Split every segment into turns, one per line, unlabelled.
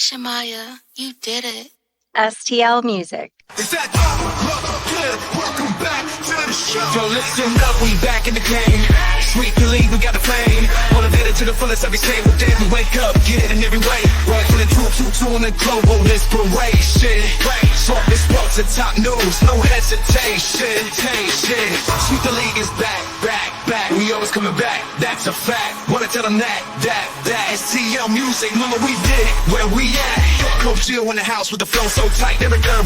Shamaya, you did it.
STL Music.
Is that good? Welcome back to the show. So listen up, we back in the game. Sweet believe we got the flame. Wanna get it to the fullest every single day. We wake up, get it in every way. Right from the true and global inspiration. Talk this sports and top news, no hesitation. Sweet the league is back. We always coming back, that's a fact. Wanna tell them that STL Music, remember we did it, where we at. Coach Jill in the house with the flow so tight. Every girl,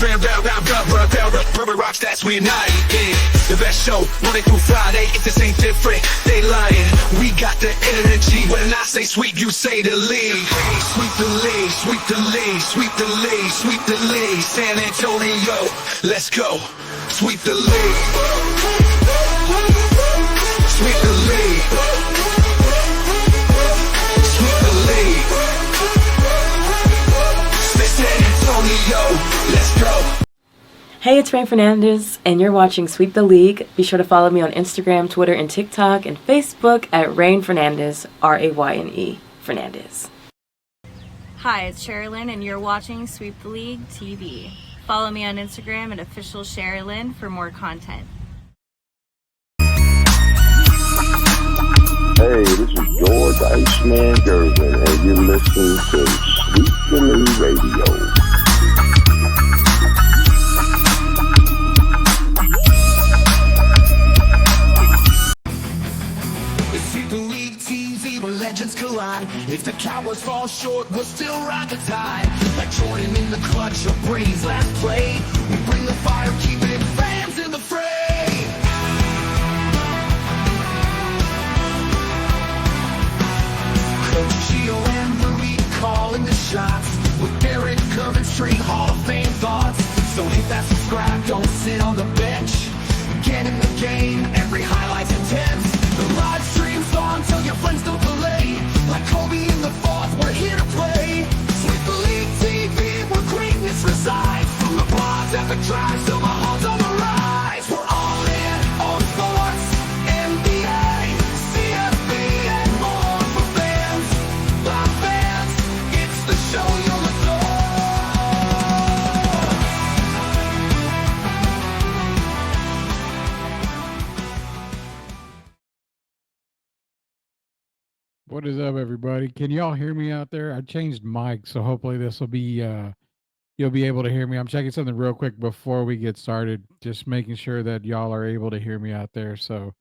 rubber rocks, that's we unite. Yeah, the best show, Monday through Friday. If this ain't different, they lying. We got the energy. When I say sweep, you say the league. Sweep the league, sweep the league, sweep the league, sweep the league. San Antonio, let's go. Sweep the league. Sweep the league. Sweep the league. San Antonio, let's go.
Hey, it's Rain Fernandez, and you're watching Sweep the League. Be sure to follow me on Instagram, Twitter, and TikTok, and Facebook at Rain Fernandez, Rayne Fernandez.
Hi, it's Sherilyn, and you're watching Sweep the League TV. Follow me on Instagram at official Sherilyn for more content.
Hey, this is George Iceman Gervin, and you're listening to Sweet the League Radio.
Sweep the league TV where legends collide. If the Cowboys fall short, we'll still ride the tide. Like Jordan in the clutch or Brady's last play, we bring the fire, keeping fans in the fray. Coach Gio and Marie calling the shots, with Derek coming straight Hall of Fame thoughts. So hit that subscribe, don't sit on the bench. Get in the game, every highlight's intense. The live stream's on till your friends don't delay. Like Kobe in the fourth, we're here to play. Sweep the League TV, where greatness resides. From the blogs, epic drives, till my heart's on the rise. We're all in on sports, NBA, CFB, and more for fans. By fans, it's the show you'll adore.
What is up, everybody? Can y'all hear me out there? I changed mic, so hopefully this will be you'll be able to hear me. I'm checking something real quick before we get started, just making sure that y'all are able to hear me out there. So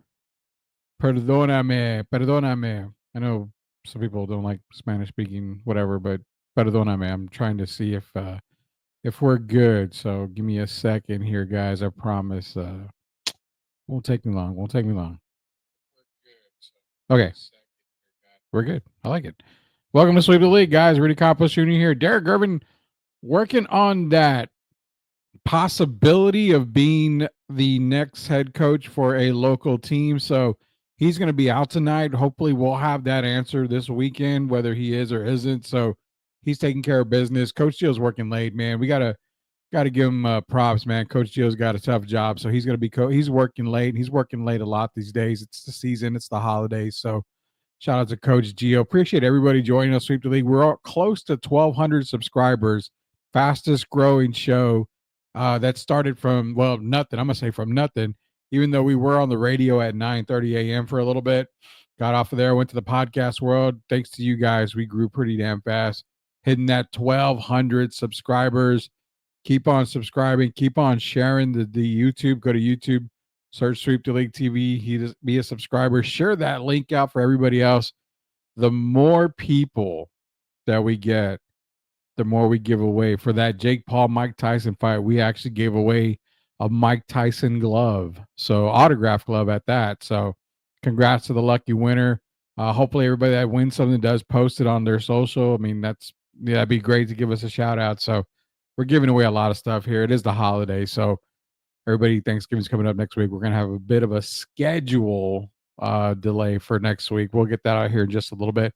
perdóname. I know some people don't like Spanish speaking, whatever, but perdóname. I'm trying to see if we're good. So give me a second here, guys. I promise won't take me long. Okay. We're good. I like it. Welcome to Sweep the League, guys. Rudy Campos Jr. here. Derek Gervin working on that possibility of being the next head coach for a local team. So he's going to be out tonight. Hopefully we'll have that answer this weekend, whether he is or isn't. So he's taking care of business. Coach Gio's working late, man. We gotta give him props, man. Coach Gio's got a tough job, so he's going to be he's working late. He's working late a lot these days. It's the season. It's the holidays. So shout out to Coach Gio. Appreciate everybody joining us, Sweep the League. We're all close to 1,200 subscribers. Fastest growing show that started from, well, nothing. I'm going to say from nothing, even though we were on the radio at 9:30 a.m. for a little bit. Got off of there, went to the podcast world. Thanks to you guys, we grew pretty damn fast. Hitting that 1,200 subscribers. Keep on subscribing. Keep on sharing the YouTube. Go to YouTube. Search Sweep the League TV. Be a subscriber. Share that link out for everybody else. The more people that we get, the more we give away. For that Jake Paul-Mike Tyson fight, we actually gave away a Mike Tyson glove. So autograph glove at that. So congrats to the lucky winner. Hopefully everybody that wins something does post it on their social. I mean, that'd be great to give us a shout out. So we're giving away a lot of stuff here. It is the holiday. So everybody, Thanksgiving's coming up next week. We're going to have a bit of a schedule delay for next week. We'll get that out here in just a little bit.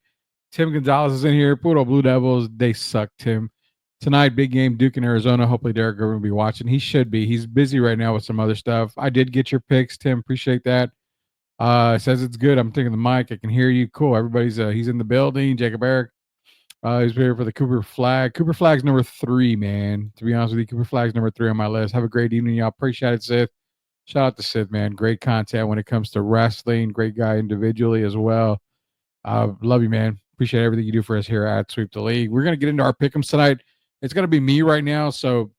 Tim Gonzalez is in here. Puro Blue Devils, they suck, Tim. Tonight, big game, Duke in Arizona. Hopefully Derek Gervin will be watching. He should be. He's busy right now with some other stuff. I did get your picks, Tim. Appreciate that. Says it's good. I'm taking the mic. I can hear you. Cool. Everybody's he's in the building. Jacob Eric. He's here for the Cooper Flag. Cooper Flag's number 3, man. To be honest with you, Cooper Flag's number 3 on my list. Have a great evening, y'all. Appreciate it, Sith. Shout out to Sith, man. Great content when it comes to wrestling. Great guy individually as well. Love you, man. Appreciate everything you do for us here at Sweep the League. We're going to get into our pick'ems tonight. It's going to be me right now, so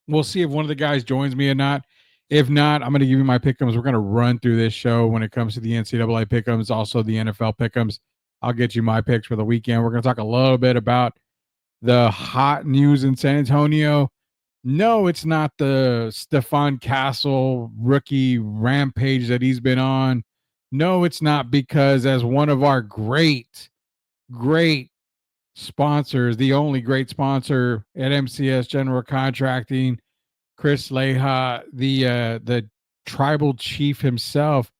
we'll see if one of the guys joins me or not. If not, I'm going to give you my pick'ems. We're going to run through this show when it comes to the NCAA pick'ems, also the NFL pick'ems. I'll get you my picks for the weekend. We're going to talk a little bit about the hot news in San Antonio. No, it's not the Stefan Castle rookie rampage that he's been on. No, it's not, because as one of our great sponsors, the only great sponsor at MCS General Contracting, Chris Leha, the tribal chief himself,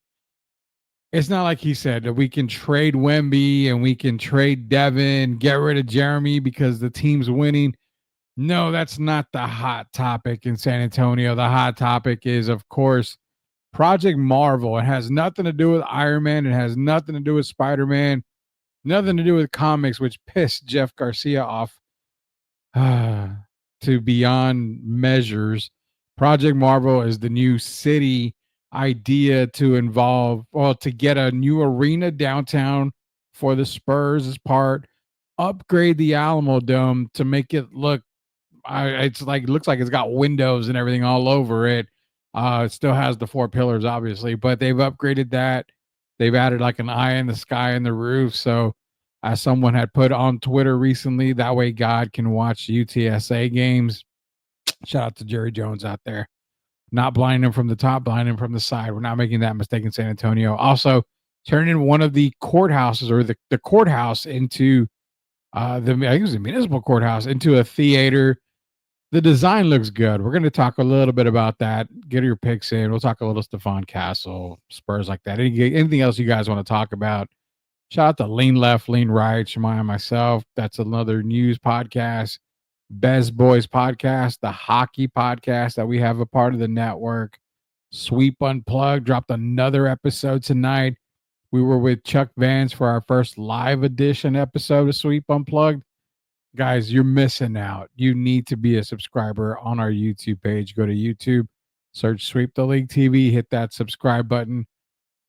it's not like he said that we can trade Wemby and we can trade Devin, get rid of Jeremy because the team's winning. No, that's not the hot topic in San Antonio. The hot topic is, of course, Project Marvel. It has nothing to do with Iron Man. It has nothing to do with Spider-Man. Nothing to do with comics, which pissed Jeff Garcia off to beyond measures. Project Marvel is the new city idea to get a new arena downtown for the Spurs as part, upgrade the Alamo Dome to make it look looks like it's got windows and everything all over it. It still has the 4 pillars, obviously, but they've upgraded that. They've added like an eye in the sky in the roof. So, as someone had put on Twitter recently, that way God can watch UTSA games. Shout out to Jerry Jones out there. Not blinding him from the top, blinding him from the side. We're not making that mistake in San Antonio. Also, turning one of the courthouses or the courthouse into I think it was the municipal courthouse into a theater. The design looks good. We're going to talk a little bit about that. Get your picks in. We'll talk a little Stefan Castle, Spurs like that. Anything else you guys want to talk about? Shout out to Lean Left, Lean Right, Shemai and myself. That's another news podcast. Bez Boys podcast, the hockey podcast that we have a part of the network. Sweep Unplugged dropped another episode tonight. We were with Chuck Vance for our first live edition episode of Sweep Unplugged. Guys, you're missing out. You need to be a subscriber on our YouTube page. Go to YouTube, search Sweep the League TV, hit that subscribe button.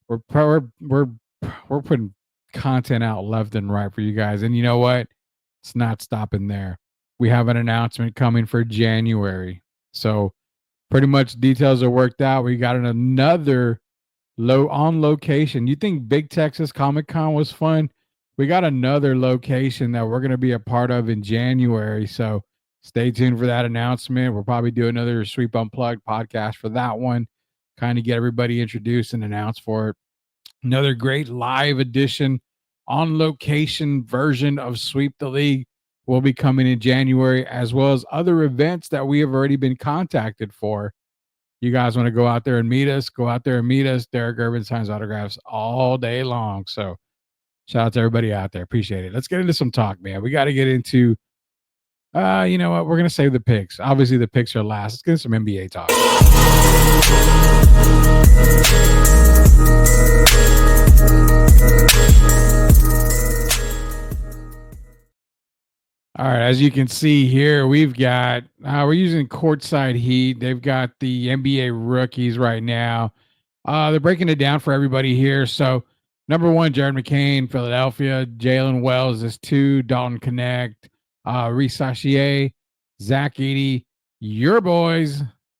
We're putting content out left and right for you guys. And you know what? It's not stopping there. We have an announcement coming for January. So pretty much details are worked out. We got another on location. You think Big Texas Comic Con was fun? We got another location that we're going to be a part of in January. So stay tuned for that announcement. We'll probably do another Sweep Unplugged podcast for that one. Kind of get everybody introduced and announce for it. Another great live edition on location version of Sweep the League will be coming in January, as well as other events that we have already been contacted for. You guys want to go out there and meet us? Go out there and meet us. Derek Urban signs autographs all day long. So shout out to everybody out there. Appreciate it. Let's get into some talk, man. We got to get into, you know what? We're going to save the picks. Obviously, the picks are last. Let's get into some NBA talk. All right, as you can see here, we've got we're using courtside heat. They've got the NBA rookies right now. They're breaking it down for everybody here. So, number 1, Jared McCain, Philadelphia. Jalen Wells is 2. Dalton Connect, Reese Sachier, Zach Edey, your boy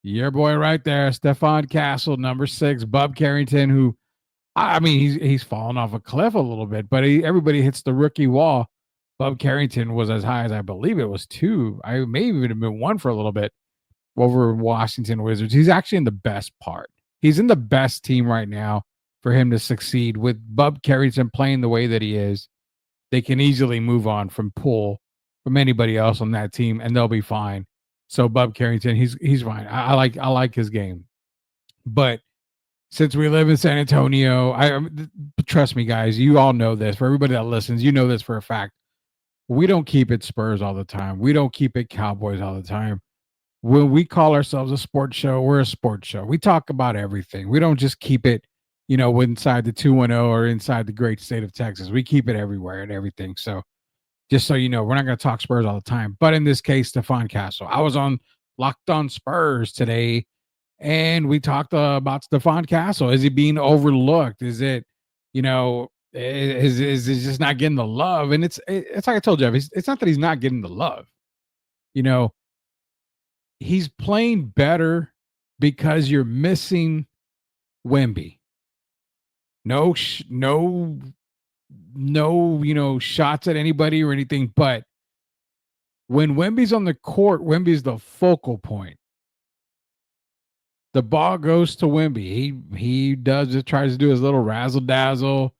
right there. Stefan Castle, number 6. Bub Carrington, who I mean, he's fallen off a cliff a little bit, but everybody hits the rookie wall. Bub Carrington was as high as I believe it was 2. I may even have been 1 for a little bit over Washington Wizards. He's actually in the best part. He's in the best team right now for him to succeed. With Bub Carrington playing the way that he is, they can easily move on from Poole, from anybody else on that team, and they'll be fine. So Bub Carrington, he's fine. I like his game. But since we live in San Antonio, trust me, guys, you all know this. For everybody that listens, you know this for a fact. We don't keep it Spurs all the time. We don't keep it Cowboys all the time. When we call ourselves a sports show, we're a sports show. We talk about everything. We don't just keep it, inside the 210 or inside the great state of Texas. We keep it everywhere and everything. So Just so you know, we're not going to talk Spurs all the time. But in this case, Stephon Castle. I was on Locked On Spurs today, and we talked about Stephon Castle. Is he being overlooked? Is it, is it just not getting the love? And it's like I told Jeff, it's not that he's not getting the love. He's playing better because you're missing Wemby. No, shots at anybody or anything. But when Wemby's on the court, Wemby's the focal point. The ball goes to Wemby. He does it, tries to do his little razzle dazzle,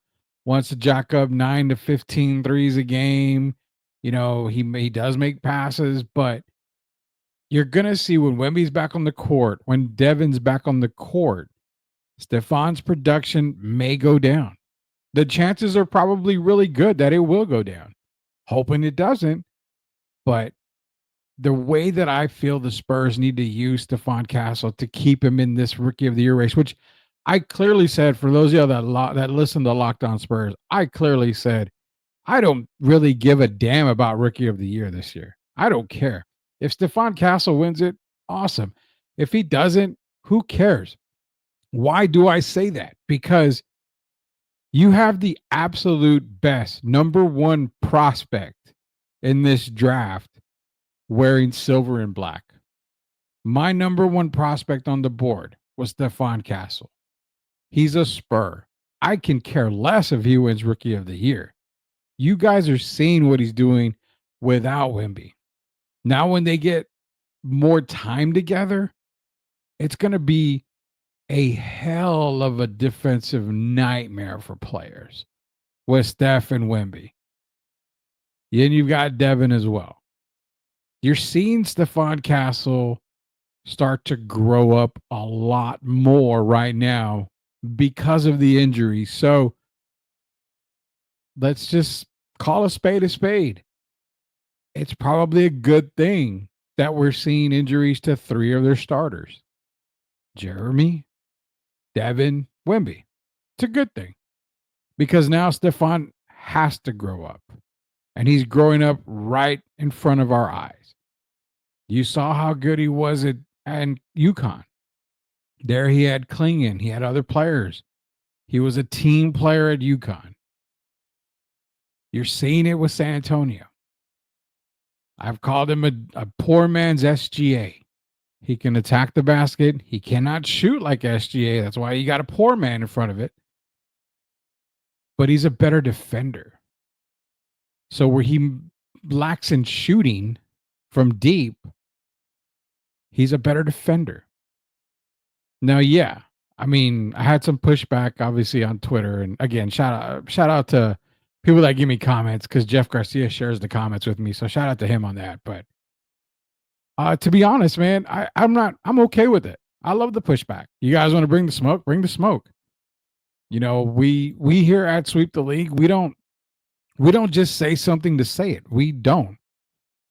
wants to jack up 9 to 15 threes a game. He does make passes, but you're gonna see when Wemby's back on the court, when Devin's back on the court, Stephon's production may go down. The chances are probably really good that it will go down. Hoping it doesn't, but the way that I feel the Spurs need to use Stephon Castle to keep him in this Rookie of the Year race, which I clearly said, for those of you that listen to Locked On Spurs, I clearly said I don't really give a damn about Rookie of the Year this year. I don't care. If Stephon Castle wins it, awesome. If he doesn't, who cares? Why do I say that? Because you have the absolute best number one prospect in this draft wearing silver and black. My number one prospect on the board was Stephon Castle. He's a Spur. I can care less if he wins Rookie of the Year. You guys are seeing what he's doing without Wemby. Now, when they get more time together, it's going to be a hell of a defensive nightmare for players with Steph and Wemby. Then you've got Devin as well. You're seeing Stephon Castle start to grow up a lot more right now because of the injury. So let's just call a spade a spade. It's probably a good thing that we're seeing injuries to 3 of their starters. Jeremy, Devin, Wemby. It's a good thing because now Stephon has to grow up, and he's growing up right in front of our eyes. You saw how good he was at UConn. There he had Klingon. He had other players. He was a team player at UConn. You're seeing it with San Antonio. I've called him a poor man's SGA. He can attack the basket. He cannot shoot like SGA. That's why you got a poor man in front of it. But he's a better defender. So where he lacks in shooting from deep, he's a better defender. Now, yeah, I mean, I had some pushback, obviously, on Twitter. And again, shout out to people that give me comments, because Jeff Garcia shares the comments with me. So shout out to him on that. But to be honest, man, I'm okay with it. I love the pushback. You guys want to bring the smoke? Bring the smoke. We here at Sweep the League, we don't just say something to say it. We don't.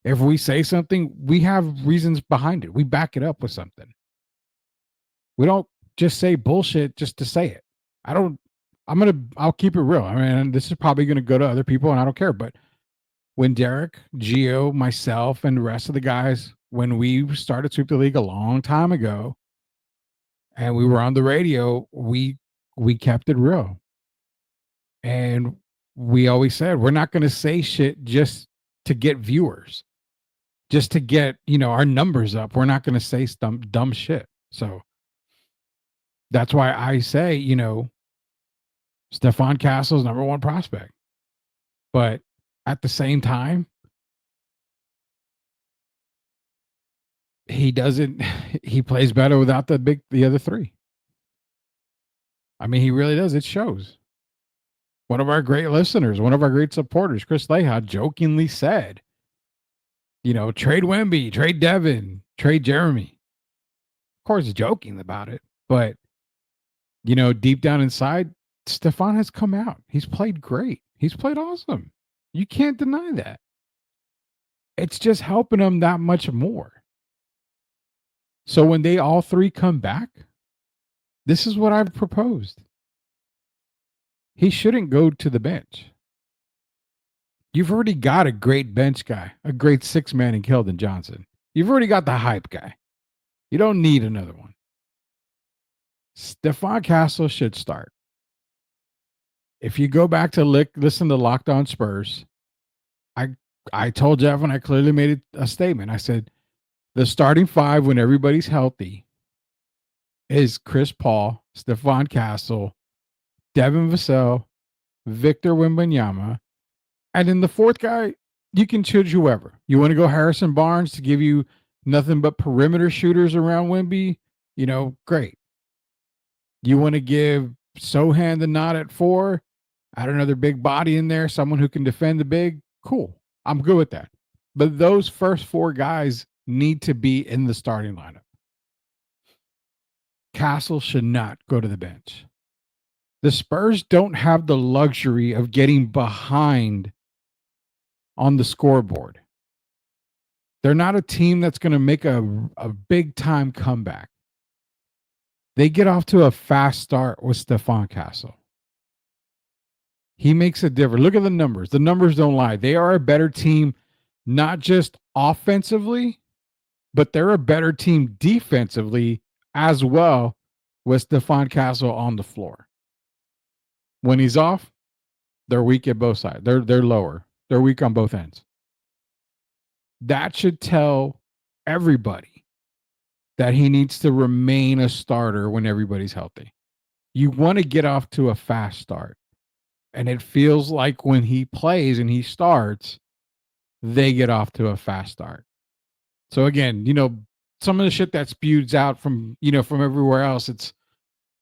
If we say something, we have reasons behind it. We back it up with something. We don't just say bullshit just to say it. I'll keep it real. I mean, this is probably going to go to other people, and I don't care. But when Derek, Gio, myself, and the rest of the guys, when we started Sweep the League a long time ago, and we were on the radio, we kept it real. And we always said, we're not going to say shit just to get viewers, just to get, our numbers up. We're not going to say some dumb shit. So that's why I say, Stephon Castle's number one prospect. But at the same time, he plays better without the other 3. I mean, he really does. It shows. One of our great listeners, one of our great supporters, Chris Leha, jokingly said, trade Wemby, trade Devin, trade Jeremy. Of course, joking about it. But, deep down inside, Stephon has come out. He's played great. He's played awesome. You can't deny that. It's just helping him that much more. So when they all 3 come back, this is what I've proposed. He shouldn't go to the bench. You've already got a great bench guy, a great 6-man in Keldon Johnson. You've already got the hype guy. You don't need another one. Stephon Castle should start. If you go back to listen to Locked On Spurs, I told Jeff and I clearly made a statement. I said the starting five when everybody's healthy is Chris Paul, Stephon Castle, Devin Vassell, Victor Wembanyama, and then the fourth guy, you can choose whoever. You want to go Harrison Barnes to give you nothing but perimeter shooters around Wemby? Great. You want to give Sohan the nod at 4? Add another big body in there, someone who can defend the big? Cool. I'm good with that. But those first 4 guys need to be in the starting lineup. Castle should not go to the bench. The Spurs don't have the luxury of getting behind on the scoreboard. They're not a team that's going to make a big time comeback. They get off to a fast start with Stephon Castle. He makes a difference. Look at the numbers. The numbers don't lie. They are a better team, not just offensively, but they're a better team defensively as well with Stephon Castle on the floor. When he's off, they're weak at both sides. They're lower. They're weak on both ends. That should tell everybody that he needs to remain a starter when everybody's healthy. You want to get off to a fast start. And it feels like when he plays and he starts, they get off to a fast start. So again, some of the shit that spews out from everywhere else, it's,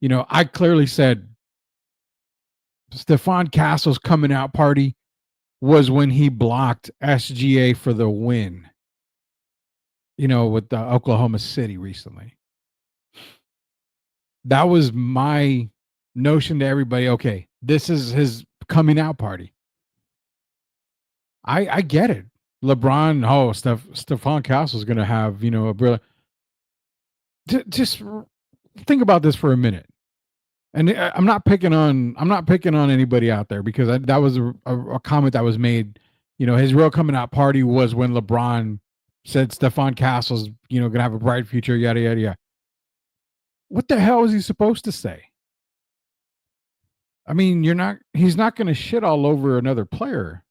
I clearly said Stephon Castle's coming out party was when he blocked SGA for the win, with the Oklahoma City recently. That was my notion to everybody. Okay, this is his coming out party. I get it. LeBron, Stephon Castle is going to have, a brilliant. Just think about this for a minute. And I'm not picking on anybody out there because that was a comment that was made. His real coming out party was when LeBron said Stephon Castle's, going to have a bright future, yada, yada, yada. What the hell is he supposed to say? I mean, he's not going to shit all over another player.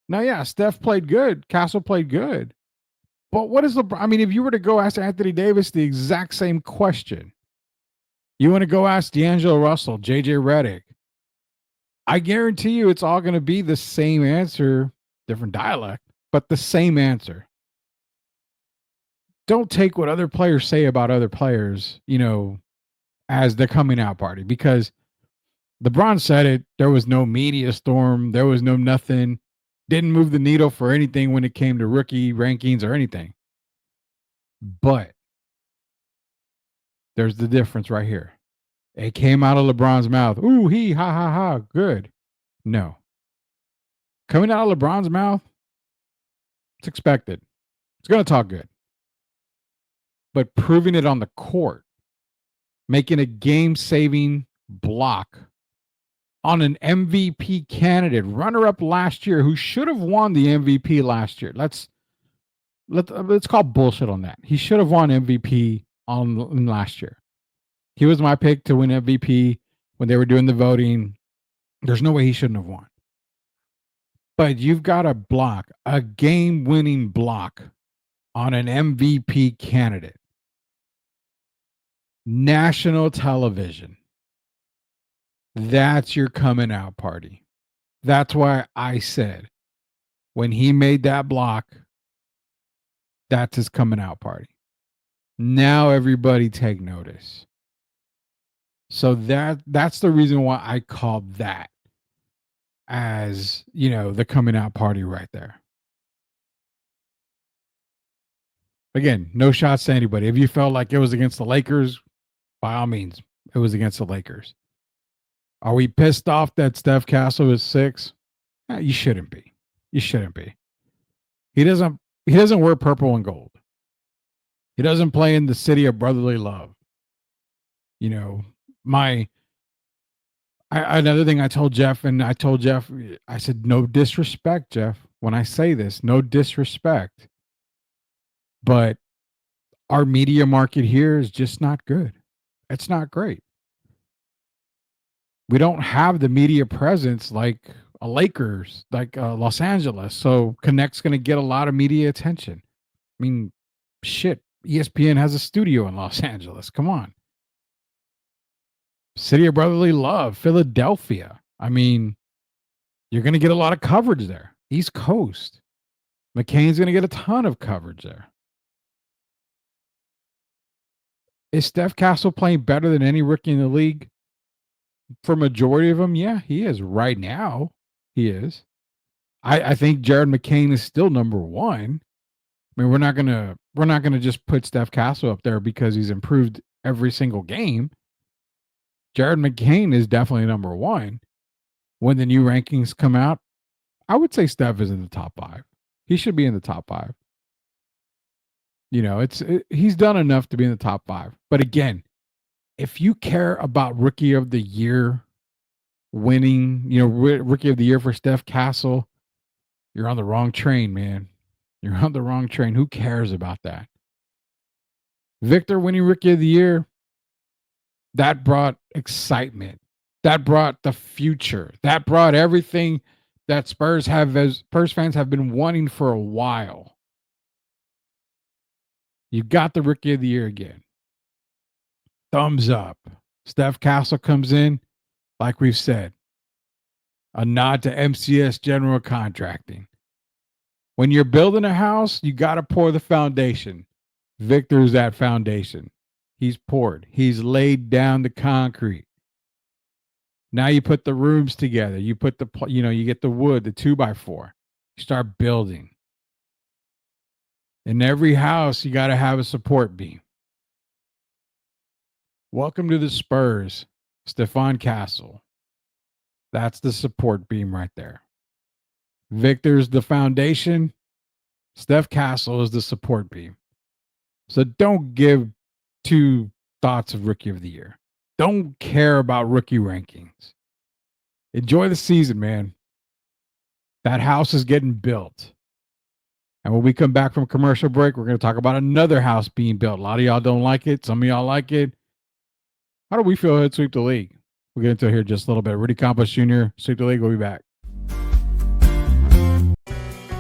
Now, yeah, Steph played good. Castle played good. But what is LeBron? I mean, if you were to go ask Anthony Davis the exact same question, you want to go ask D'Angelo Russell, JJ Redick, I guarantee you it's all going to be the same answer, different dialect, but the same answer. Don't take what other players say about other players, as the coming out party, because LeBron said it. There was no media storm. There was no nothing. Didn't move the needle for anything when it came to rookie rankings or anything. But there's the difference right here. It came out of LeBron's mouth. Ooh, ha, ha, ha. Good. No. Coming out of LeBron's mouth, it's expected. It's going to talk good. But proving it on the court, making a game-saving block on an MVP candidate, runner-up last year, who should have won the MVP last year. Let's call bullshit on that. He should have won MVP on last year. He was my pick to win MVP when they were doing the voting. There's no way he shouldn't have won. But you've got a block, a game-winning block on an MVP candidate. National television. That's your coming out party. That's why I said when he made that block, that's his coming out party. Now everybody take notice. So that's the reason why I called that as, the coming out party right there. Again, no shots to anybody. If you felt like it was against the Lakers, by all means, it was against the Lakers. Are we pissed off that Steph Castle is 6? You shouldn't be. You shouldn't be. He doesn't wear purple and gold. He doesn't play in the city of brotherly love. Another thing I told Jeff, I said, no disrespect, Jeff. When I say this, no disrespect, but our media market here is just not good. It's not great. We don't have the media presence like a Lakers, like Los Angeles. So Connect's going to get a lot of media attention. I mean, shit, ESPN has a studio in Los Angeles. Come on. City of Brotherly Love, Philadelphia. I mean, you're going to get a lot of coverage there. East Coast. McCain's going to get a ton of coverage there. Is Steph Castle playing better than any rookie in the league? For majority of them, yeah, he is. Right now, he is. I think Jared McCain is still number one. I mean, we're not gonna just put Steph Castle up there because he's improved every single game. Jared McCain is definitely number one. When the new rankings come out, I would say Steph is in the top 5. He should be in the top 5. You know, he's done enough to be in the top 5. But again, if you care about Rookie of the Year winning, Rookie of the Year for Steph Castle, you're on the wrong train, man. You're on the wrong train. Who cares about that? Victor winning Rookie of the Year, that brought excitement. That brought the future. That brought everything that Spurs fans have been wanting for a while. You got the Rookie of the Year again. Thumbs up. Steph Castle comes in, like we've said, a nod to MCS General Contracting. When you're building a house, you got to pour the foundation. Victor's that foundation. He's poured. He's laid down the concrete. Now you put the rooms together. You put you get the wood, the 2x4. You start building. In every house, you got to have a support beam. Welcome to the Spurs, Stephon Castle. That's the support beam right there. Victor's the foundation. Steph Castle is the support beam. So don't give 2 thoughts of Rookie of the Year. Don't care about rookie rankings. Enjoy the season, man. That house is getting built. And when we come back from commercial break, we're going to talk about another house being built. A lot of y'all don't like it. Some of y'all like it. How do we feel at Sweep the League? We'll get into it here just a little bit. Rudy Campos Jr., Sweep the League. We'll be back.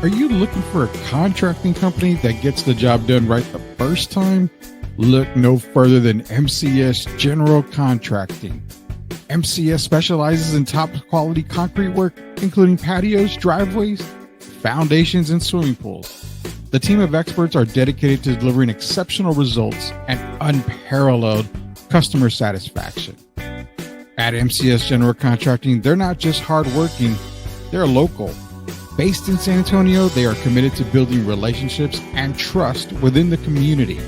Are you looking for a contracting company that gets the job done right the first time? Look no further than MCS General Contracting. MCS specializes in top quality concrete work, including patios, driveways, foundations, and swimming pools. The team of experts are dedicated to delivering exceptional results and unparalleled customer satisfaction. At MCS General Contracting, they're not just hardworking, they're local. Based in San Antonio, they are committed to building relationships and trust within the community.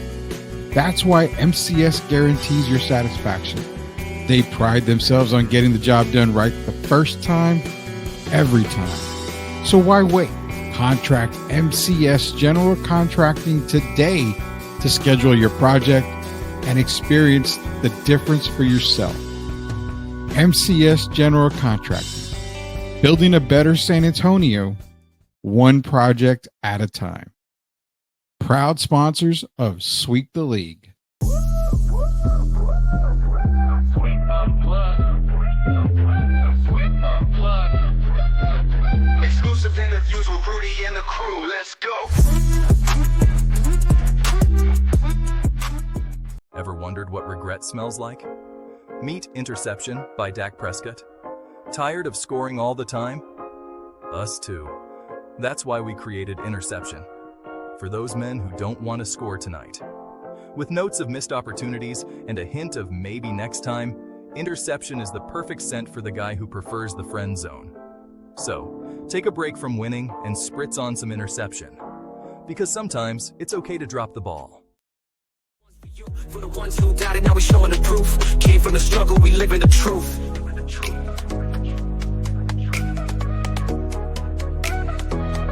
That's why MCS guarantees your satisfaction. They pride themselves on getting the job done right the first time, every time. So why wait? Contract MCS General Contracting today to schedule your project and experience the difference for yourself. MCS General Contracting. Building a better San Antonio, one project at a time. Proud sponsors of Sweep the League.
Exclusive interviews with Rudy and the crew. Let's go.
Ever wondered what regret smells like? Meet Interception by Dak Prescott. Tired of scoring all the time? Us too. That's why we created Interception. For those men who don't want to score tonight. With notes of missed opportunities and a hint of maybe next time, Interception is the perfect scent for the guy who prefers the friend zone. So, take a break from winning and spritz on some Interception. Because sometimes it's okay to drop the ball.
For the ones who doubted, now we showing the proof. Came from the struggle, we live in the truth.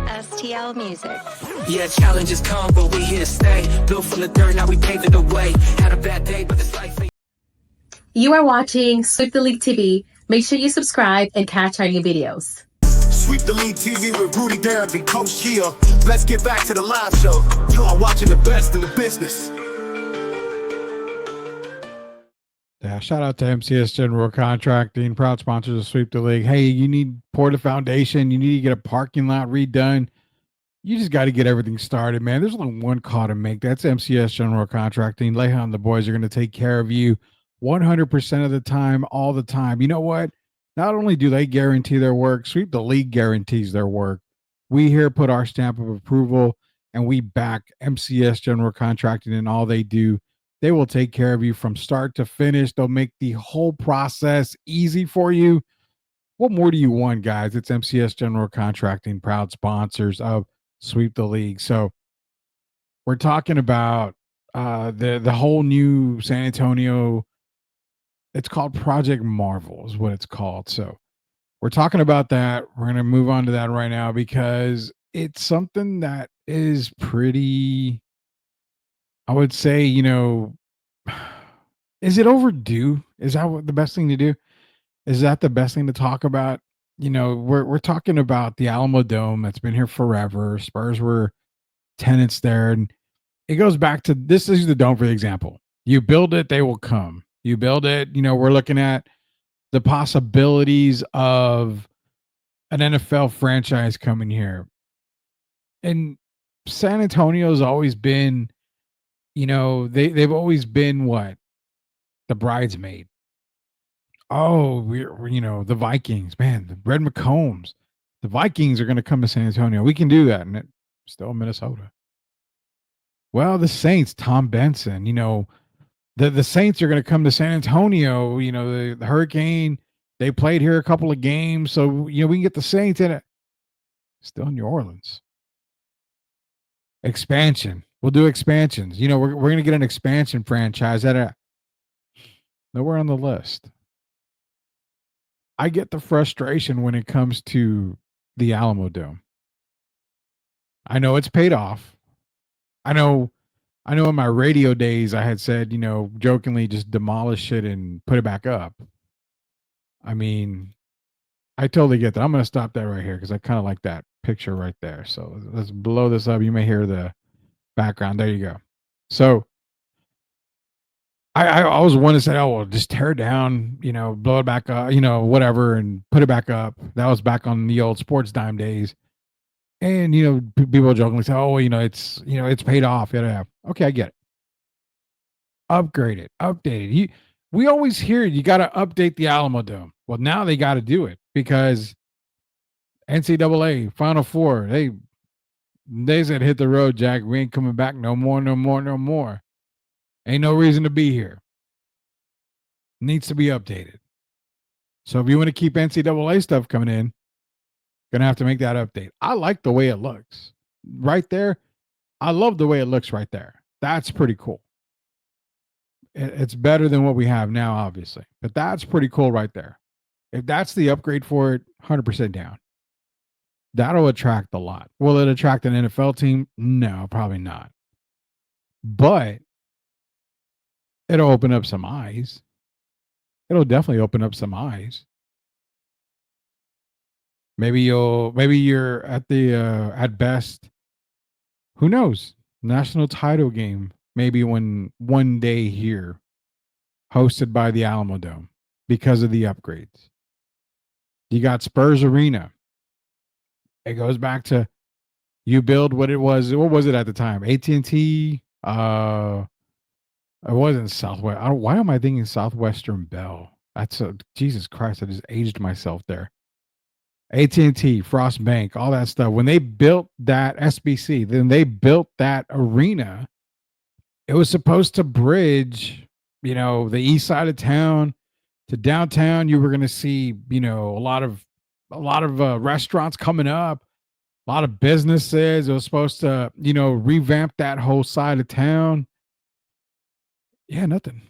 STL Music.
Yeah, challenges come, but we here to stay. Built from the dirt, now we paved the way. Had a bad day, but this life ain't.
You are watching Sweep the League TV. Make sure you subscribe and catch our new videos.
Sweep the League TV with Rudy Derrick and Coach Kia. Let's get back to the live show. You are watching the best in the business.
Yeah, shout out to MCS General Contracting, proud sponsors of Sweep the League. Hey, you need pour the foundation, you need to get a parking lot redone. You just got to get everything started, man. There's only one call to make. That's MCS General Contracting. Leha and the boys are going to take care of you 100% of the time, all the time. You know what? Not only do they guarantee their work, Sweep the League guarantees their work. We here put our stamp of approval, and we back MCS General Contracting and all they do. They will take care of you from start to finish. They'll make the whole process easy for you. What more do you want, guys? It's MCS General Contracting, proud sponsors of Sweep the League. So we're talking about the whole new San Antonio. It's called Project Marvel is what it's called. So we're talking about that. We're going to move on to that right now because it's something that is pretty, I would say, is it overdue? Is that what the best thing to do? Is that the best thing to talk about? We're talking about the Alamo Dome that's been here forever. Spurs were tenants there, and it goes back to this is the dome for the example. You build it, they will come. You build it, we're looking at the possibilities of an NFL franchise coming here. And San Antonio's always been, they've always been what? The bridesmaid. Oh, we're the Vikings, man, the Red McCombs. The Vikings are going to come to San Antonio. We can do that. And it's still Minnesota. Well, the Saints, Tom Benson, the Saints are going to come to San Antonio. The Hurricane, they played here a couple of games. So, we can get the Saints in it. Still New Orleans. Expansion. We'll do expansions. We're going to get an expansion franchise nowhere on the list. I get the frustration when it comes to the Alamo Dome. I know it's paid off. I know in my radio days I had said, jokingly just demolish it and put it back up. I mean, I totally get that. I'm going to stop that right here because I kind of like that picture right there. So let's blow this up. You may hear the background. There you go. So I always wanted to say, oh, well, just tear it down, blow it back up, whatever, and put it back up. That was back on the old Sports Dime days. And, people jokingly say, oh, it's paid off. Yeah. Okay, I get it. Upgrade it, update it. We always hear you got to update the Alamo Dome. Well, now they got to do it because NCAA Final Four, they said hit the road, Jack. We ain't coming back no more, no more, no more. Ain't no reason to be here. Needs to be updated. So if you want to keep NCAA stuff coming in, gonna have to make that update. I like the way it looks right there. I love the way it looks right there. That's pretty cool. It's better than what we have now, obviously, but that's pretty cool right there. If that's the upgrade for it, 100% down. That'll attract a lot. Will it attract an NFL team? No, probably not. But it'll open up some eyes. It'll definitely open up some eyes. Maybe you're at the at best, who knows, national title game, maybe one day here, hosted by the Alamo Dome because of the upgrades. You got Spurs Arena. It goes back to you build what it was. What was it at the time? AT&T. It wasn't Southwest. Why am I thinking Southwestern Bell? That's Jesus Christ. I just aged myself there. AT&T, Frost Bank, all that stuff. When they built that SBC, then they built that arena. It was supposed to bridge, the east side of town to downtown. You were going to see, a lot of restaurants coming up, a lot of businesses. It was supposed to, revamp that whole side of town. Yeah, nothing.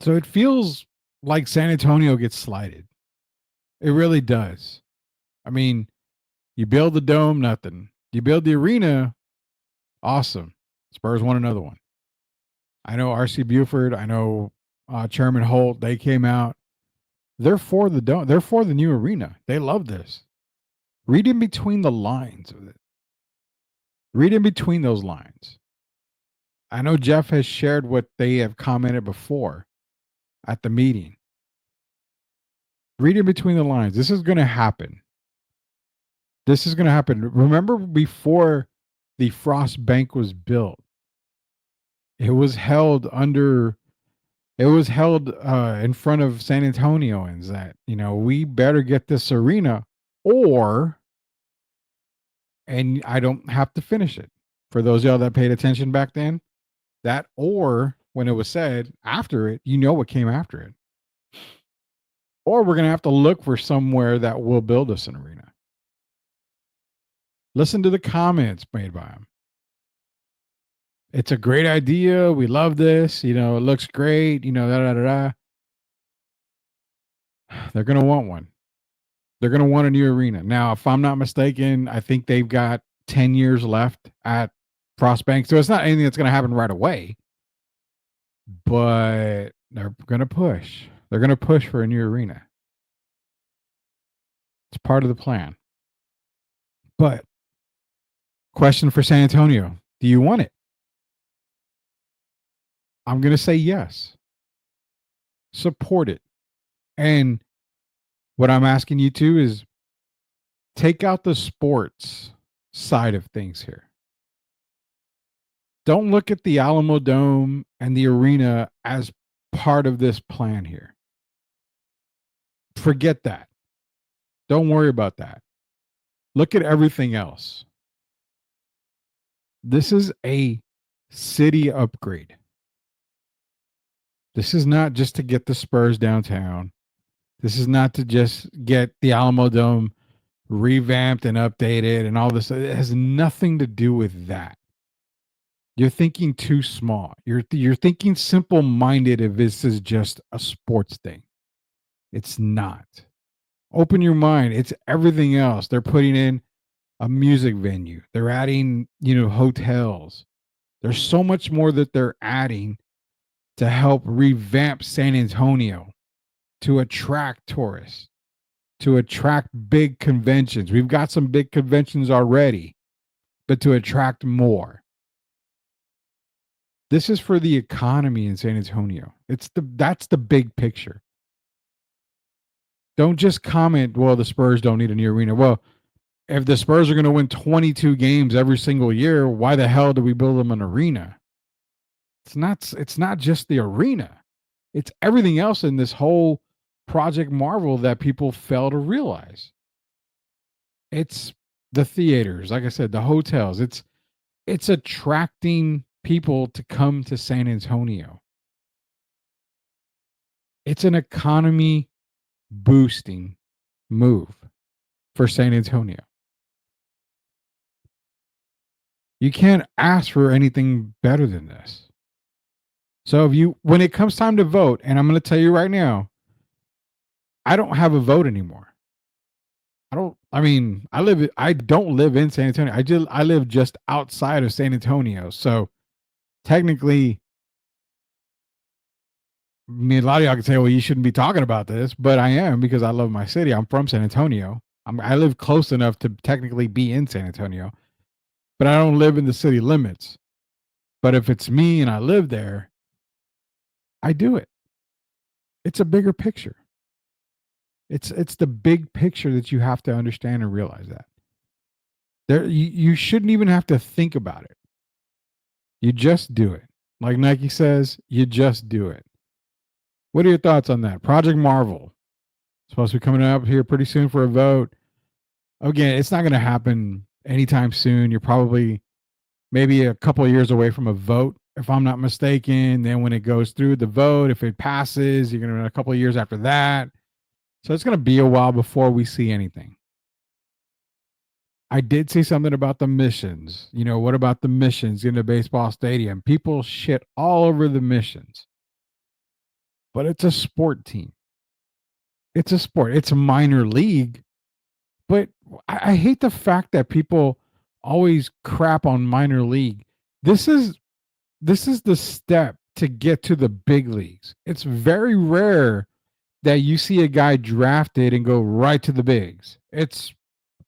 So it feels like San Antonio gets slighted. It really does. I mean, you build the dome, nothing. You build the arena, awesome. Spurs want another one. I know RC Buford. I know Chairman Holt, they came out. They're for the new arena. They love this. Read in between the lines of it. Read in between those lines. I know Jeff has shared what they have commented before at the meeting. Read in between the lines. This is going to happen. This is going to happen. Remember before the Frost Bank was built, it was held in front of San Antonioans that, we better get this arena and I don't have to finish it. For those of y'all that paid attention back then, that or when it was said after it, what came after it. Or we're going to have to look for somewhere that will build us an arena. Listen to the comments made by him. It's a great idea. We love this. It looks great. They're going to want one. They're going to want a new arena. Now, if I'm not mistaken, I think they've got 10 years left at Frost Bank. So it's not anything that's going to happen right away. But they're going to push. They're going to push for a new arena. It's part of the plan. But question for San Antonio. Do you want it? I'm going to say yes. Support it. And what I'm asking you to is take out the sports side of things here. Don't look at the Alamo Dome and the arena as part of this plan here. Forget that. Don't worry about that. Look at everything else. This is a city upgrade. This is not just to get the Spurs downtown. This is not to just get the Alamo Dome revamped and updated and all this. It has nothing to do with that. You're thinking too small. You're thinking simple-minded if this is just a sports thing. It's not. Open your mind. It's everything else. They're putting in a music venue. They're adding, hotels. There's so much more that they're adding to help revamp San Antonio, to attract tourists, to attract big conventions. We've got some big conventions already, but to attract more. This is for the economy in San Antonio. That's the big picture. Don't just comment, well, the Spurs don't need a new arena. Well, if the Spurs are going to win 22 games every single year, why the hell do we build them an arena? It's not just the arena. It's everything else in this whole Project Marvel that people fail to realize. It's the theaters, like I said, the hotels. It's attracting people to come to San Antonio. It's an economy boosting move for San Antonio. You can't ask for anything better than this. So when it comes time to vote, and I'm going to tell you right now, I don't have a vote anymore. I don't live in San Antonio. I live just outside of San Antonio. So technically, a lot of y'all can say, well, you shouldn't be talking about this, but I am because I love my city. I'm from San Antonio. I live close enough to technically be in San Antonio, but I don't live in the city limits. But if it's me and I live there, I do it. It's a bigger picture. It's the big picture that you have to understand and realize that. You shouldn't even have to think about it. You just do it. Like Nike says, you just do it. What are your thoughts on that? Project Marvel. Supposed to be coming up here pretty soon for a vote. Again, it's not going to happen anytime soon. You're probably maybe a couple of years away from a vote, if I'm not mistaken. Then when it goes through the vote, if it passes, you're going to a couple of years after that. So it's going to be a while before we see anything. I did see something about the missions. What about the missions in the baseball stadium? People shit all over the missions. But it's a sport team. It's a sport. It's a minor league. But I hate the fact that people always crap on minor league. This is the step to get to the big leagues. It's very rare that you see a guy drafted and go right to the bigs. It's,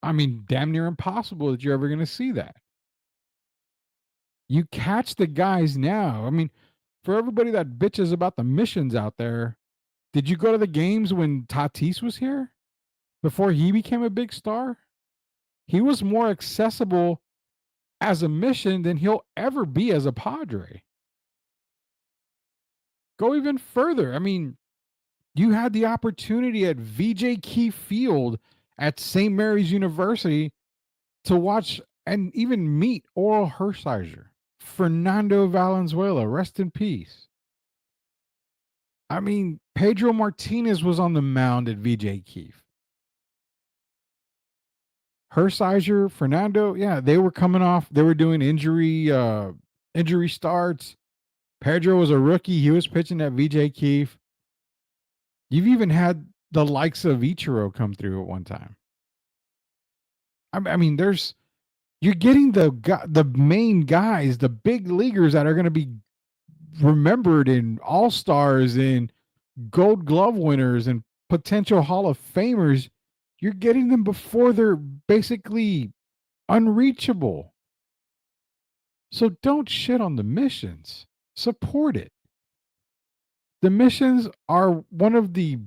I mean, damn near impossible that you're ever going to see that. You catch the guys now. I mean, for everybody that bitches about the missions out there, did you go to the games when Tatis was here? Before he became a big star? He was more accessible as a mission than he'll ever be as a Padre. Go even further. I mean, you had the opportunity at VJ Key Field at St. Mary's University to watch and even meet Oral Hershiser, Fernando Valenzuela, rest in peace. I mean, Pedro Martinez was on the mound at VJ Keefe. Hershiser, Fernando, yeah, they were coming off. They were doing injury starts. Pedro was a rookie. He was pitching at VJ Keefe. You've even had the likes of Ichiro come through at one time. I mean, you're getting the main guys, the big leaguers that are going to be remembered in All-Stars and Gold Glove winners and potential Hall of Famers. You're getting them before they're basically unreachable. So don't shit on the missions. Support it. The missions are one of the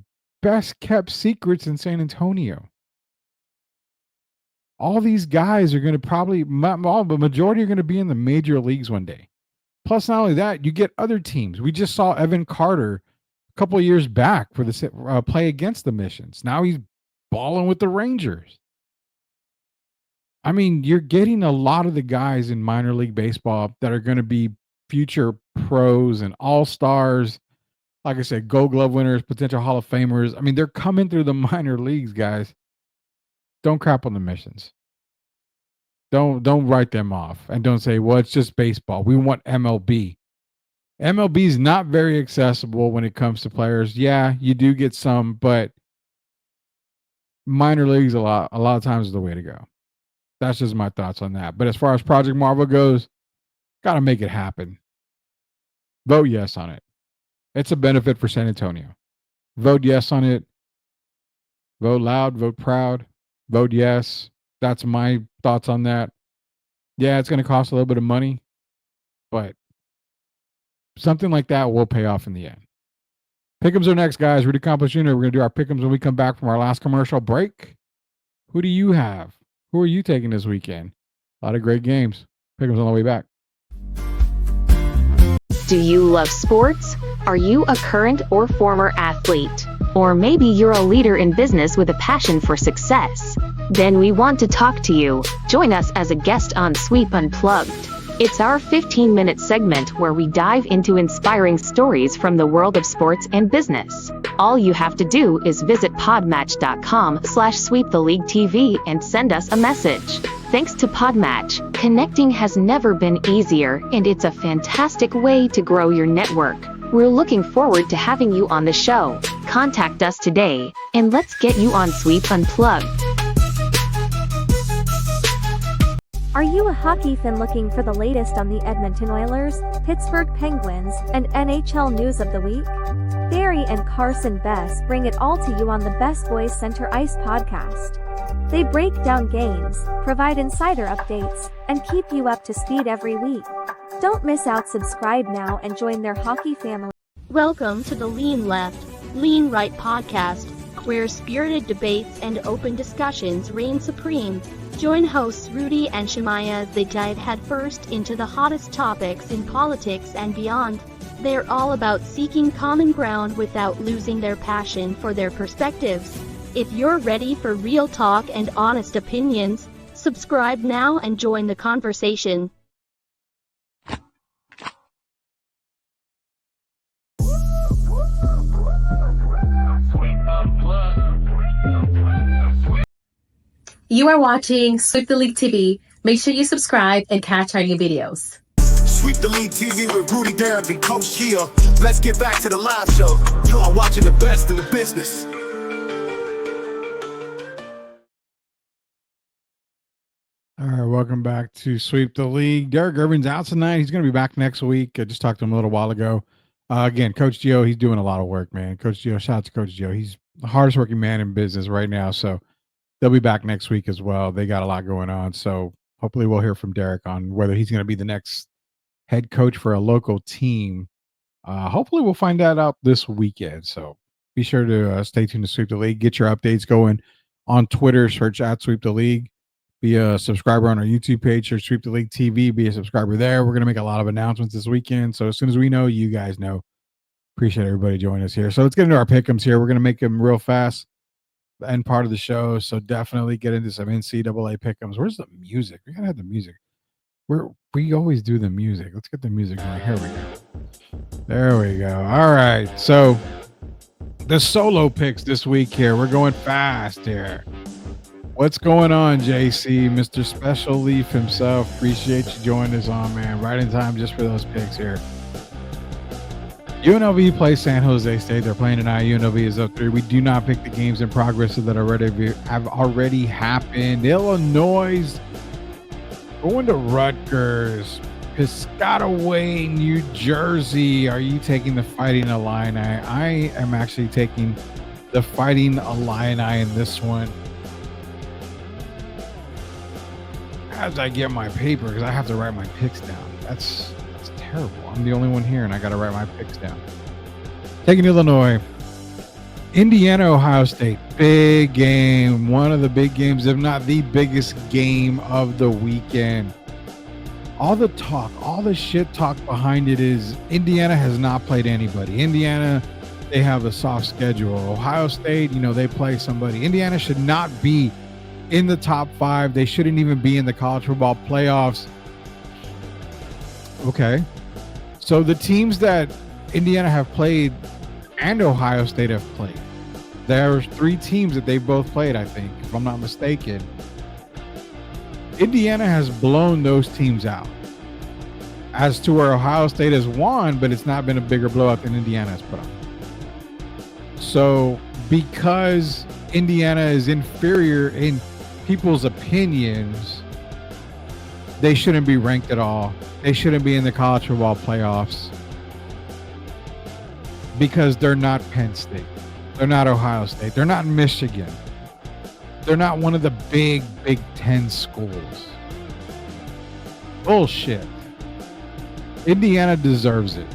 best kept secrets in San Antonio. All these guys are going to probably, the majority are going to be in the major leagues one day. Plus, not only that, you get other teams. We just saw Evan Carter a couple of years back for the play against the missions. Now he's balling with the Rangers. I mean, you're getting a lot of the guys in minor league baseball that are going to be future pros and all-stars. Like I said, Gold Glove winners, potential Hall of Famers. I mean, they're coming through the minor leagues, guys. Don't crap on the missions. Don't write them off and don't say, well, it's just baseball. We want MLB. MLB is not very accessible when it comes to players. Yeah, you do get some, but minor leagues a lot of times is the way to go. That's just my thoughts on that. But as far as Project Marvel goes, got to make it happen. Vote yes on it. It's a benefit for San Antonio. Vote yes on it. Vote loud, vote proud, vote yes. That's my thoughts on that. Yeah, it's going to cost a little bit of money, but something like that will pay off in the end. Pick'ems are next, guys. Rudy Campos Jr. We're going to do our pick'ems when we come back from our last commercial break. Who do you have? Who are you taking this weekend? A lot of great games. Pick'ems on the way back.
Do you love sports? Are you a current or former athlete? Or maybe you're a leader in business with a passion for success? Then we want to talk to you. Join us as a guest on Sweep Unplugged. It's our 15-minute segment where we dive into inspiring stories from the world of sports and business. All you have to do is visit podmatch.com/sweeptheleaguetv and send us a message. Thanks to Podmatch, connecting has never been easier, and it's a fantastic way to grow your network. We're looking forward to having you on the show. Contact us today, and let's get you on Sweep Unplugged.
Are you a hockey fan looking for the latest on the Edmonton Oilers, Pittsburgh Penguins, and NHL news of the week? Barry and Carson Best bring it all to you on the Best Boys Center Ice podcast. They break down games, provide insider updates, and keep you up to speed every week. Don't miss out. Subscribe now and join their hockey family.
Welcome to the Lean Left, Lean Right podcast, where spirited debates and open discussions reign supreme. Join hosts Rudy and Shemaya as they dive headfirst into the hottest topics in politics and beyond. They're all about seeking common ground without losing their passion for their perspectives. If you're ready for real talk and honest opinions, subscribe now and join the conversation.
You are watching Sweep the League TV. Make sure you subscribe and catch our new videos.
Sweep the League TV with Rudy, Derek, and Coach Kia. Let's get back to the live show. You are watching the best in the business.
All right, welcome back to Sweep the League. Derek Irvin's out tonight. He's going to be back next week. I just talked to him a little while ago. Again, Coach Gio, he's doing a lot of work, man. Coach Gio, shout out to Coach Gio. He's the hardest working man in business right now. So they'll be back next week as well. They got a lot going on. So hopefully we'll hear from Derek on whether he's going to be the next head coach for a local team. Hopefully we'll find that out this weekend. So be sure to stay tuned to Sweep the League. Get your updates going on Twitter. Search at Sweep the League. Be a subscriber on our YouTube page, or Sweep the League TV. Be a subscriber there. We're going to make a lot of announcements this weekend. So as soon as we know, you guys know. Appreciate everybody joining us here. So let's get into our pick'ems here. We're going to make them real fast. The end part of the show. So definitely get into some NCAA pick'ems. Where's the music? We got to have the music. We always do the music. Let's get the music going. Here we go. There we go. All right. So the solo picks this week here. We're going fast here. What's going on, JC? Mr. Special Leaf himself. Appreciate you joining us on, man. Right in time just for those picks here. UNLV plays San Jose State. They're playing tonight. UNLV is up 3. We do not pick the games in progress that have already happened. Illinois going to Rutgers. Piscataway, New Jersey. Are you taking the Fighting Illini? I am actually taking the Fighting Illini in this one. As I get my paper, because I have to write my picks down. That's terrible. I'm the only one here, and I got to write my picks down. Taking Illinois. Indiana, Ohio State. Big game. One of the big games, if not the biggest game of the weekend. All the talk, all the shit talk behind it is Indiana has not played anybody. Indiana, they have a soft schedule. Ohio State, they play somebody. Indiana should not be in the top 5. They shouldn't even be in the college football playoffs. Okay. So the teams that Indiana have played and Ohio State have played, there's 3 teams that they both played, I think, if I'm not mistaken. Indiana has blown those teams out. As to where Ohio State has won, but it's not been a bigger blowout than Indiana has put on. So because Indiana is inferior in people's opinions, they shouldn't be ranked at all. They shouldn't be in the college football playoffs because they're not Penn State. They're not Ohio State. They're not Michigan. They're not one of the big Big Ten schools. Bullshit. Indiana deserves it.